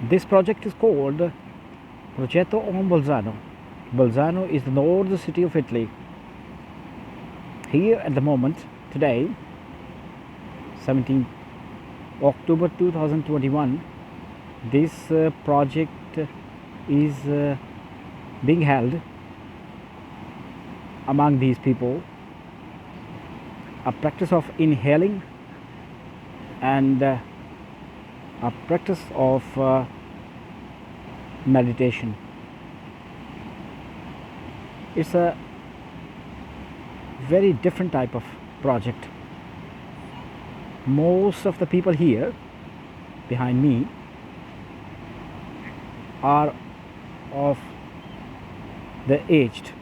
This project is called Progetto on Bolzano. Bolzano is the northern city of Italy. Here at the moment, today, 17 October 2021, this project is being held among these people, a practice of inhaling and a practice of meditation. It's a very different type of project. Most of the people here behind me are of the aged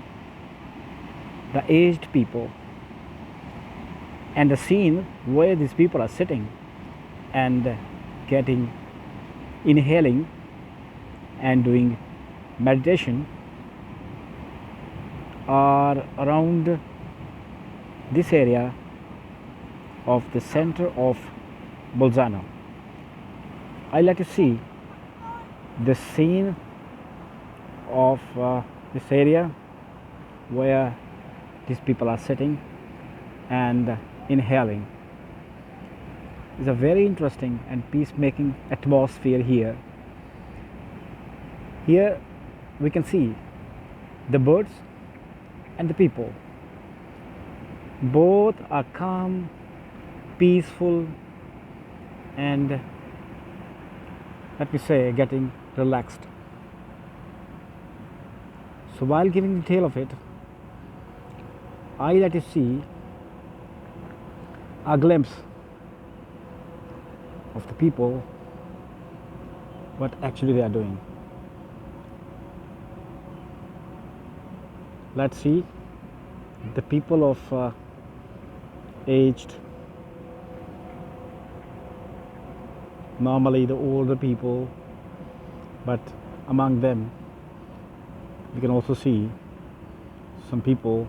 people, and the scene where these people are sitting and inhaling and doing meditation are around this area of the center of Bolzano. I let you see the scene of this area where these people are sitting and inhaling. It's a very interesting and peacemaking atmosphere here. Here we can see the birds and the people. Both are calm, peaceful, and let me say getting relaxed. So while giving detail of it, I let you see a glimpse of the people, what actually they are doing. Let's see the people of aged, normally the older people, but among them we can also see some people,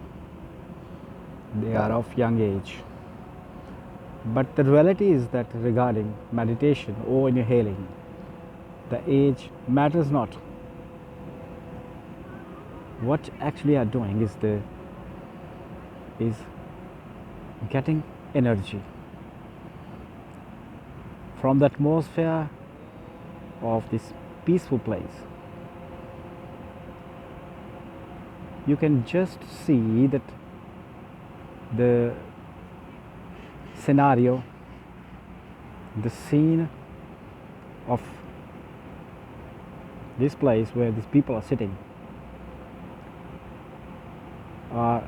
they are of young age. But the reality is that regarding meditation or inhaling, the age matters not. What actually are doing is getting energy from the atmosphere of this peaceful place. You can just see that the scenario, the scene of this place where these people are sitting are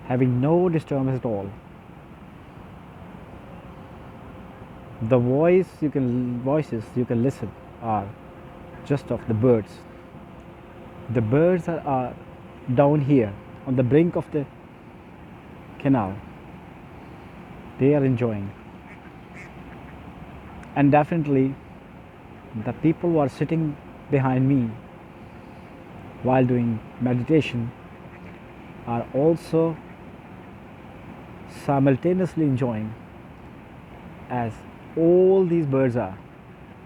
having no disturbance at all. The voices you can listen are just of the birds. The birds are down here on the brink of the canal. They are enjoying, and definitely the people who are sitting behind me while doing meditation are also simultaneously enjoying as all these birds are.